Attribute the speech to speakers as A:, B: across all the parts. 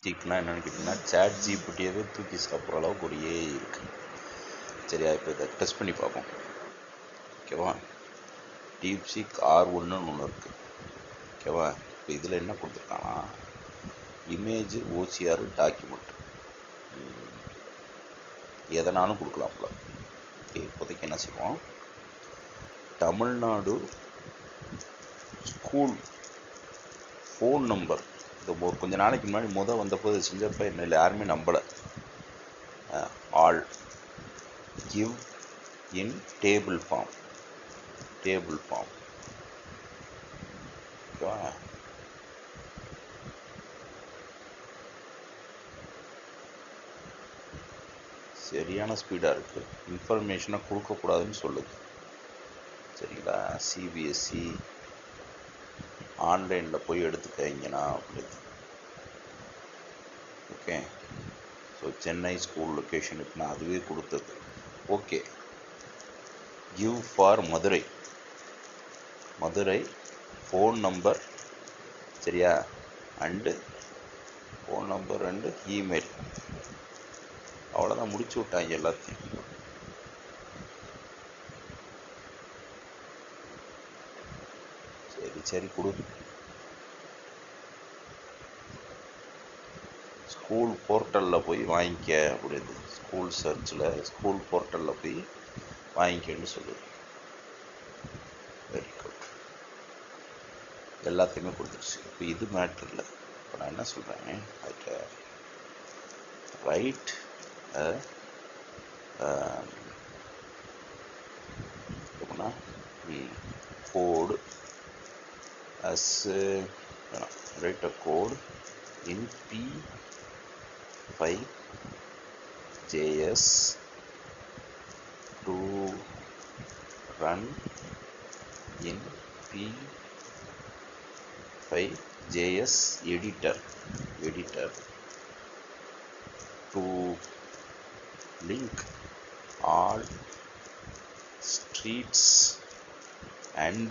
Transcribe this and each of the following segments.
A: ஜிப்னா என்னென்னு கேட்டிங்கன்னா சேட் ஜிபிடியவே தூக்கி சாப்பிட்ற அளவுக்கு ஒரு ஏஐ இருக்குது. சரியா, இப்போ இதை டெஸ்ட் பண்ணி பார்ப்போம். ஓகேவா, டீப்சீக் R1ன்னு ஒன்று இருக்குது. ஓகேவா, இப்போ இதில் என்ன கொடுத்துருக்காங்கன்னா இமேஜ் ஓசிஆர் டாக்குமெண்ட் எதனாலும் கொடுக்கலாம்ல. இப்போதைக்கு என்ன செய்வோம், தமிழ்நாடு ஸ்கூல் ஃபோன் நம்பர், இந்த ஒரு கொஞ்சம் நாளைக்கு முன்னாடி வந்தபோது செஞ்சப்போ என்ன யாருமே நம்பலை. All give in table form ஓகேவா. சரியான ஸ்பீடாக இருக்குது. இன்ஃபர்மேஷனை கொடுக்கக்கூடாதுன்னு சொல்லுது. சரிங்களா, சிபிஎஸ்சி ஆன்லைனில் போய் எடுத்துக்கிங்கன்னா அப்படின்னு. Okay, so Chennai school location இப்போ நான் அதுவே கொடுத்தது. Okay, give for Madurai phone number, சரியா, and phone number and email. அவ்வளோதான், முடிச்சு விட்டாங்க எல்லாத்தையும். சரி கொடு. ஸ்கூல் போர்ட்டலில் போய் வாங்கிக்க அப்படின்னு, ஸ்கூல் சர்ச்சில் ஸ்கூல் போர்ட்டலில் போய் வாங்கிக்கன்னு சொல்லுது. வெரி குட், எல்லாத்தையுமே கொடுத்துருச்சு. இப்போ இது மேட்ரு இல்லை. இப்போ நான் என்ன சொல்கிறேன், அதுக்கு ரைட் எப்படின்னா கோடு as write a code in P5.js to run in P5.js editor to link all streets and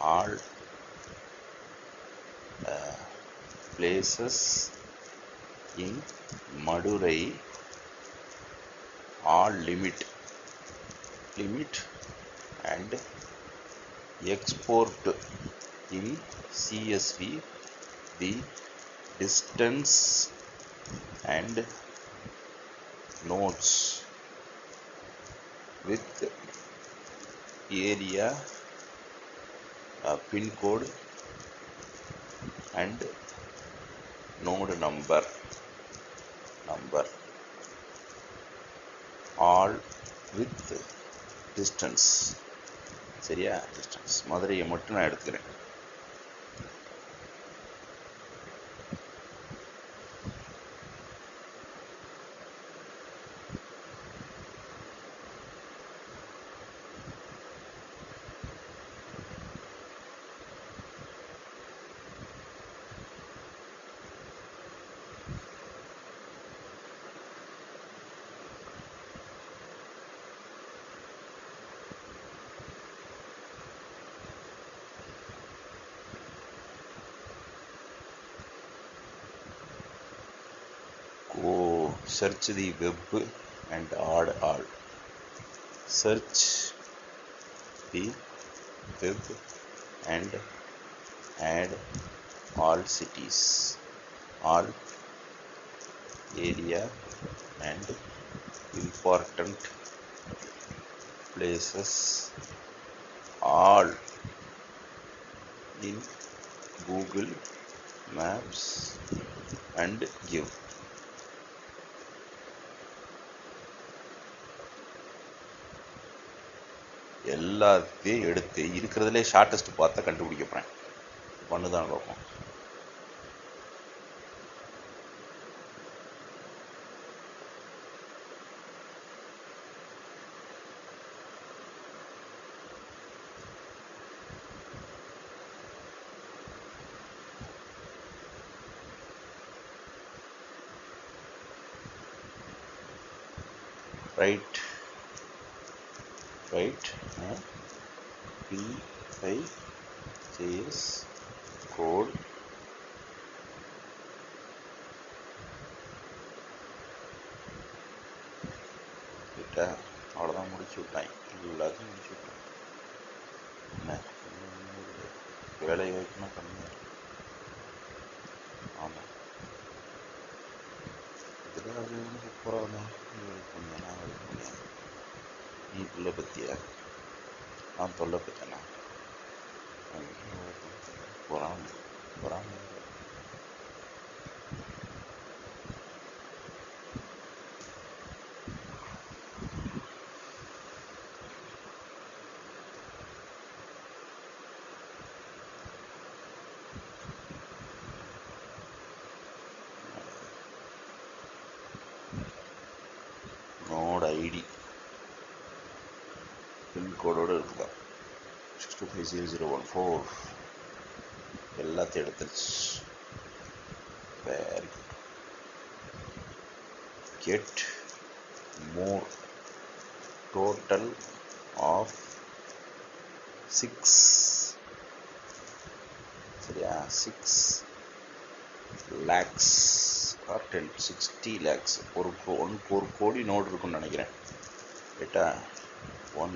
A: all places in Madurai, all limit and export in CSV the distance and nodes with area, pin code and node number all with distance. சரியா, distance மதுரையை மட்டும் நான் எடுத்துக்கிறேன். Go search the web and add all. Search the web and add all cities, all area and important places, all in Google Maps and give. எல்லாத்தையும் எடுத்து இருக்கிறதுலே shortest பார்த்தா கண்டுபிடிக்க போகிறேன். பண்ணுதான் பார்ப்போம். ரைட் P5.js code ரைட்டா? அவ்வளோதான், முடிச்சு விட்டாங்க, எல்லாத்தையும் முடிச்சு விட்டாங்க. என்ன வேலை வாய்ப்புனா கம்மியாக இருக்கு. ஆமாம், இதில் அது ஒன்று சூப்பராக இருந்தேன். வேலைக்கு போனியா? நான் வேலைக்கு போனேன். நீ பிள்ளை பற்றியா? நான் தொல்லை பற்றினா? பொறாம பொறாம நோட ஐடி பின்கோடோடு இருக்குதா 625014 எல்லாத்தையும் எடுத்துருச்சு. Very good. Get more total of 6, சரியா? 6 lakhs ஆர் 60 lakhs. ஒரு கோடி நோடு இருக்குன்னு நினைக்கிறேன். ரைட்டா? 1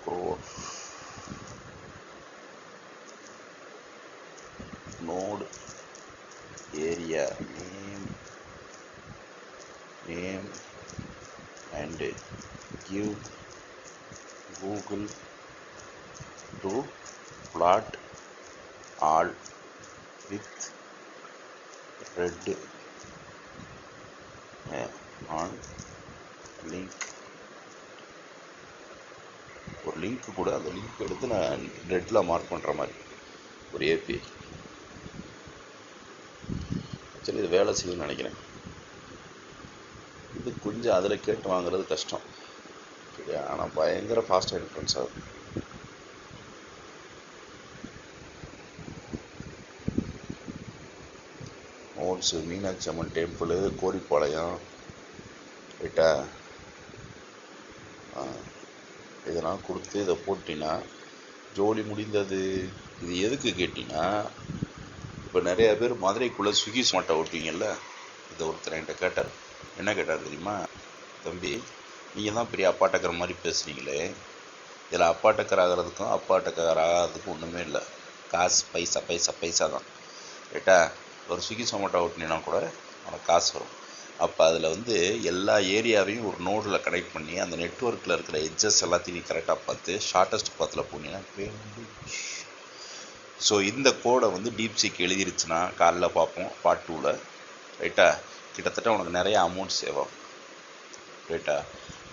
A: crore node area name and give Google to plot all with red on link. ஒரு லிங்க் கூட, அந்த லிங்க் எடுத்து நான் ரெட்டில் மார்க் பண்ணுற மாதிரி ஒரு ஏபி. சரி, இது வேலை செய்யும்னு நினைக்கிறேன். இது கொஞ்சம் அதில் கேட்டு வாங்குறது கஷ்டம், சரியா? ஆனால் பயங்கர ஃபாஸ்ட்டாக இன்ஃப்ளூன்ஸ் ஆகுது. நோட்ஸு மீனாட்சி அம்மன் டெம்பிள், கோரிப்பாளையம், ரைட்டா? இதெல்லாம் கொடுத்து இதை போட்டினா ஜோலி முடிந்தது. இது எதுக்கு கேட்டிங்கன்னா, இப்போ நிறைய பேர் மதுரைக்குள்ளே ஸ்விக்கி ஸ்மார்ட்டை ஓட்டுவீங்கல்ல. இதை ஒருத்தர் என்கிட்ட கேட்டார். என்ன கேட்டார் தெரியுமா? தம்பி, நீங்கள் தான் பெரிய அப்பாட்டக்கிற மாதிரி பேசுகிறீங்களே, இதில் அப்பாட்டக்கர் ஆகிறதுக்கும் அப்பாட்டக்கர் ஆகாததுக்கும் ஒன்றுமே இல்லை. காசு பைசா பைசா பைசா தான், ரைட்டா? ஒரு ஸ்விக்கி சொமேட்டோ ஓட்டினா கூட உனக்கு காசு வரும். அப்போ அதில் வந்து எல்லா ஏரியாவையும் ஒரு நோடில் கனெக்ட் பண்ணி அந்த நெட்ஒர்க்கில் இருக்கிற எட்ஜஸ் எல்லாத்தையும் நீ கரெக்டாக பார்த்து ஷார்ட்டஸ்ட் பாத்தில் போனீங்கன்னா. ஸோ இந்த கோடை வந்து டீப்சீக் எழுதிருச்சுன்னா காலைல பார்ப்போம் பார்ட் 2ல், ரைட்டா? கிட்டத்தட்ட உனக்கு நிறைய அமௌண்ட் சேவ் ஆகும், ரைட்டா?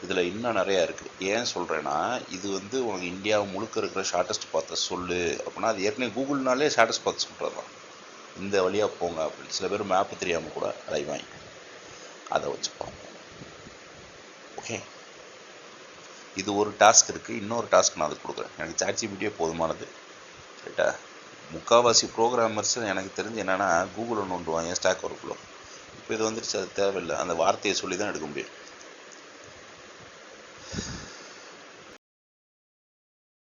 A: இதில் இன்னும் நிறையா இருக்குது. ஏன் சொல்கிறேன்னா, இது வந்து உனக்கு இந்தியாவை முழுக்க இருக்கிற ஷார்ட்டஸ்ட் பாத்தை சொல்லு அப்படின்னா, அது ஏற்கனவே கூகுள்னாலே ஷார்ட்டஸ்ட் பாத் சொல்கிறது தான். இந்த வழியாக போங்க அப்படின்னு. சில பேர் மேப்பு தெரியாமல் கூட அலைவாங்க. அதை வச்சு பார்ப்போம். ஓகே, இது ஒரு டாஸ்க் இருக்குது. இன்னொரு டாஸ்க் நான் அது கொடுக்குறேன். எனக்கு ChatGPT போதுமானது, ரைட்டா? முக்கால்வாசி ப்ரோக்ராமர்ஸ் எனக்கு தெரிஞ்சு என்னென்னா கூகுளில் நோண்டுவாங்க ஸ்டாக் ஒர்க்கில். இப்போ இது வந்துருச்சு, அது தேவையில்லை. அந்த வார்த்தையை சொல்லி தான் எடுக்க முடியும்.